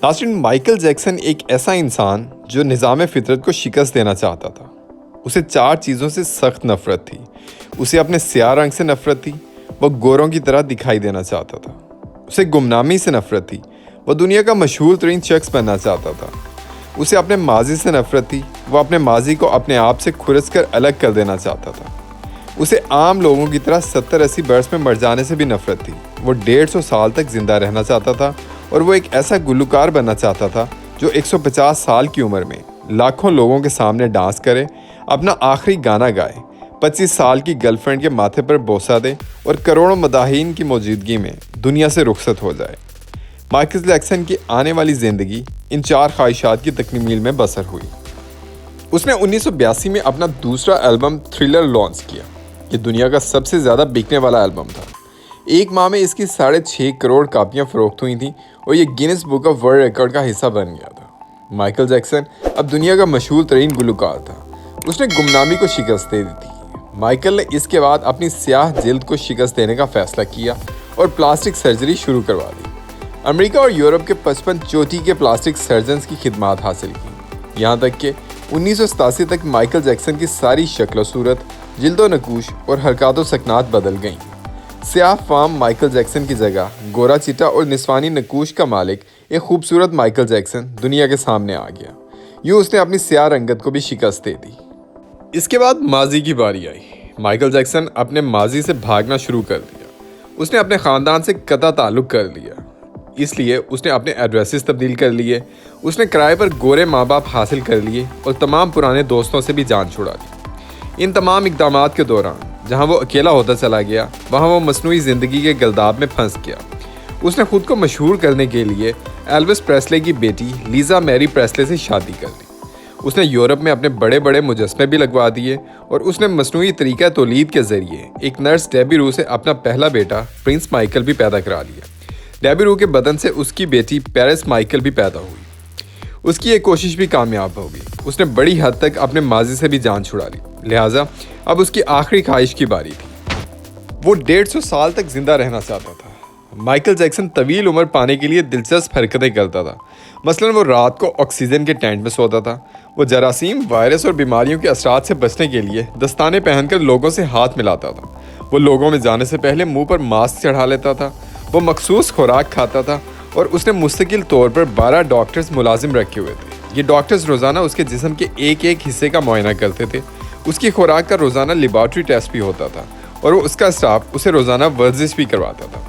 नाज़रीन, Michael Jackson एक ऐसा इंसान जो निज़ाम फितरत को शिकस्त देना चाहता था। उसे 4 चीज़ों से सख्त नफ़रत थी। उसे अपने स्याह रंग से नफ़रत थी, वह गोरों की तरह दिखाई देना चाहता था। उसे गुमनामी से नफ़रत थी, वह दुनिया का मशहूर तरीन शख्स बनना चाहता था। उसे अपने माजी से नफ़रत थी, वह अपने माजी को अपने आप से खुरस कर अलग कर देना चाहता था। उसे आम लोगों की तरह 70-80 बरस में मर जाने से भी नफ़रत थी। वो 150 साल तक ज़िंदा रहना चाहता था और वो एक ऐसा गुलकार बनना चाहता था जो 150 साल की उम्र में लाखों लोगों के सामने डांस करे, अपना आखिरी गाना गाए, 25 साल की गर्लफ्रेंड के माथे पर बोसा दे और करोड़ों मदाहीन की मौजूदगी में दुनिया से रुखसत हो जाए। माइकल जैक्सन की आने वाली ज़िंदगी इन 4 ख्वाहिशात की तकमील में बसर हुई। उसने 1982 में अपना दूसरा एल्बम थ्रिलर लॉन्च किया। ये दुनिया का सबसे ज़्यादा बिकने वाला एल्बम था। एक माह में इसकी 6.5 करोड़ कापियाँ फ़रोख्त हुई थीं और ये Guinness book of world record का हिस्सा बन गया था। माइकल जैक्सन अब दुनिया का मशहूर तरीन गुलकार था। उसने गुमनामी को शिकस्त दे दी थी। माइकल ने इसके बाद अपनी स्याह जिल्द को शिकस्त देने का फ़ैसला किया और प्लास्टिक सर्जरी शुरू करवा दी। अमेरिका और यूरोप के 55 चोटी के प्लास्टिक सर्जन्स की खिदमात हासिल की। यहाँ तक कि 1987 तक माइकल जैक्सन की सारी शक्ल सूरत, जिल्दो नकूश और हरकत सकनात बदल गईं। स्याह फाम माइकल जैक्सन की जगह गोरा चिट्टा और निस्वानी नकूश का मालिक एक खूबसूरत माइकल जैक्सन दुनिया के सामने आ गया। यूँ उसने अपनी स्याह रंगत को भी शिकस्त दे दी। इसके बाद माजी की बारी आई। माइकल जैक्सन अपने माजी से भागना शुरू कर दिया। उसने अपने ख़ानदान से कता ताल्लुक़ कर लिया, इसलिए उसने अपने एड्रेसेस तब्दील कर लिए। उसने किराए पर गोरे माँ बाप हासिल कर लिए और तमाम पुराने दोस्तों से भी जान छुड़ा दी। इन तमाम इक़दामात के दौरान जहाँ वो अकेला होता चला गया, वहाँ वो मसनूई ज़िंदगी के गलदाब में फंस गया। उसने ख़ुद को मशहूर करने के लिए एल्विस प्रेस्ले की बेटी लीज़ा मैरी प्रेस्ले से शादी कर ली। उसने यूरोप में अपने बड़े बड़े मुजस्मे भी लगवा दिए और उसने मसनूई तरीक़ा तौलीद के ज़रिए एक नर्स डेबी रू से अपना पहला बेटा प्रिंस माइकल भी पैदा करा लिया। डेबी रू के बदन से उसकी बेटी पेरिस माइकल भी पैदा हुई। उसकी ये कोशिश भी कामयाब हो गई। उसने बड़ी हद तक अपने माजी से भी जान छुड़ा ली, लिहाजा अब उसकी आखिरी ख्वाहिश की बारी थी। वो 150 साल तक जिंदा रहना चाहता था। माइकल जैक्सन तवील उम्र पाने के लिए दिलचस्प हरकतें करता था। मसलन वो रात को ऑक्सीजन के टेंट में सोता था। वो जरासीम, वायरस और बीमारियों के असरात से बचने के लिए दस्ताने पहनकर लोगों से हाथ मिलाता था। वो लोगों में जाने से पहले मुंह पर मास्क चढ़ा लेता था। वो मखसूस खुराक खाता था और उसने मुस्तकिल तौर पर 12 डॉक्टर्स मुलाजिम रखे हुए थे। ये डॉक्टर्स रोज़ाना उसके जिस्म के एक एक हिस्से का मुआयना करते थे। उसकी खुराक का रोज़ाना लेबॉर्ट्री टेस्ट भी होता था और उसका स्टाफ उसे रोज़ाना वर्जिश भी करवाता था।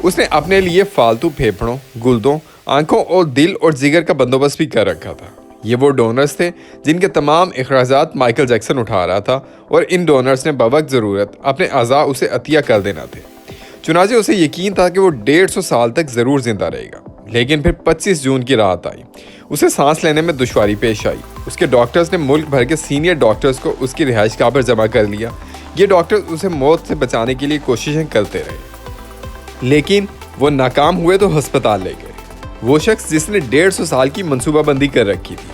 उसने अपने लिए फालतू फेफड़ों, गुर्दों, आंखों और दिल और जिगर का बंदोबस्त भी कर रखा था। ये वो डोनर्स थे जिनके तमाम अखराजात माइकल जैक्सन उठा रहा था और इन डोनर्स ने बवक्त ज़रूरत अपने अज़ा उसे अतिया कर देना थे। चुनाचे उसे यकीन था कि वो 150 साल तक ज़रूर जिंदा रहेगा। लेकिन फिर 25 जून की रात आई। उसे सांस लेने में दुश्वारी पेश आई। उसके डॉक्टर्स ने मुल्क भर के सीनियर डॉक्टर्स को उसकी रिहाइशगाह पर जमा कर लिया। ये डॉक्टर्स उसे मौत से बचाने के लिए कोशिशें करते रहे, लेकिन वो नाकाम हुए तो हस्पताल ले गए। वो शख्स जिसने 150 साल की मनसूबाबंदी कर रखी थी,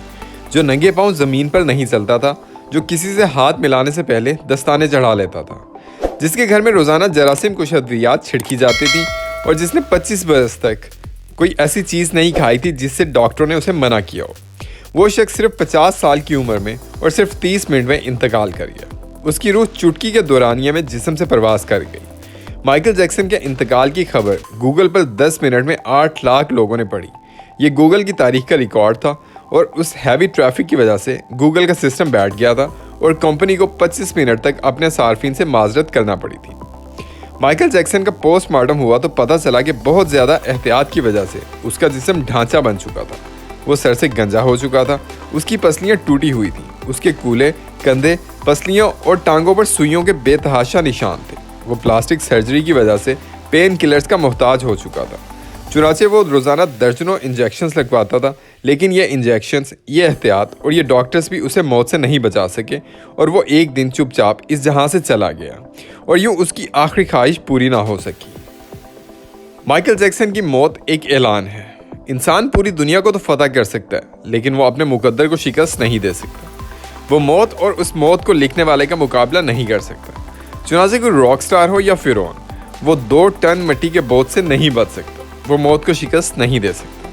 जो नंगे पाँव ज़मीन पर नहीं चलता था, जो किसी से हाथ मिलाने से पहले दस्ताने चढ़ा लेता था, जिसके घर में रोज़ाना जरासीम कुशदरियात छिड़की जाती थी और जिसने 25 बरस तक कोई ऐसी चीज़ नहीं खाई थी जिससे डॉक्टरों ने उसे मना किया हो। वो शख्स सिर्फ 50 साल की उम्र में और सिर्फ 30 मिनट में इंतकाल कर गया। उसकी रूह चुटकी के दौरानिया में जिस्म से परवास कर गई। माइकल जैक्सन के इंतकाल की खबर गूगल पर 10 मिनट में 8 लाख लोगों ने पढ़ी। ये गूगल की तारीख का रिकॉर्ड था और उस हैवी ट्रैफिक की वजह से गूगल का सिस्टम बैठ गया था और कंपनी को 25 मिनट तक अपने सार्फिन से माजरत करना पड़ी थी। माइकल जैक्सन का पोस्टमार्टम हुआ तो पता चला कि बहुत ज़्यादा एहतियात की वजह से उसका जिस्म ढांचा बन चुका था। वो सर से गंजा हो चुका था। उसकी पसलियाँ टूटी हुई थीं। उसके कूल्हे, कंधे, पसलियों और टांगों पर सुइयों के बेतहाशा निशान थे। वो प्लास्टिक सर्जरी की वजह से पेन किलर्स का मोहताज हो चुका था। चुनाचे वो रोज़ाना दर्जनों इंजेक्शंस लगवाता था, लेकिन ये इंजेक्शंस, ये एहतियात और ये डॉक्टर्स भी उसे मौत से नहीं बचा सके और वो एक दिन चुपचाप इस जहां से चला गया और यूँ उसकी आखिरी ख्वाहिश पूरी ना हो सकी। माइकल जैक्सन की मौत एक ऐलान है। इंसान पूरी दुनिया को तो फतह कर सकता है, लेकिन वो अपने मुकद्दर को शिकस्त नहीं दे सकता। वो मौत और उस मौत को लिखने वाले का मुकाबला नहीं कर सकता। चुनाचे कोई रॉक स्टार हो या फिरौन, वो 2 टन मिट्टी के बोझ से नहीं बच सकता। वो मौत को शिकस्त नहीं दे सकता।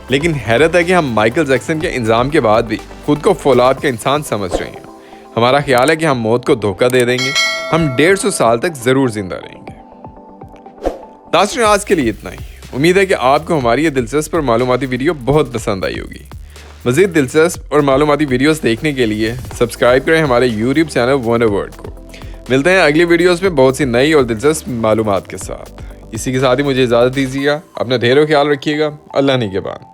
لیکن حیرت ہے کہ ہم مائیکل جیکسن کے انضام کے بعد بھی خود کو فولاد کا انسان سمجھ رہے ہیں۔ ہمارا خیال ہے کہ ہم موت کو دھوکہ دے دیں گے، ہم 150 سال تک ضرور زندہ رہیں گے۔ ناظرین، آج کے لیے اتنا ہی۔ امید ہے کہ آپ کو ہماری یہ دلچسپ اور معلوماتی ویڈیو بہت پسند آئی ہوگی۔ مزید دلچسپ اور معلوماتی ویڈیوز دیکھنے کے لیے سبسکرائب کریں ہمارے یوٹیوب چینل ونڈر ورلڈ کو۔ ملتے ہیں اگلی ویڈیوز میں بہت سی نئی اور دلچسپ معلومات کے ساتھ۔ اسی کے ساتھ ہی مجھے اجازت دیجیے گا۔ اپنا ڈھیروں خیال رکھیے گا۔ اللہ نگہبان۔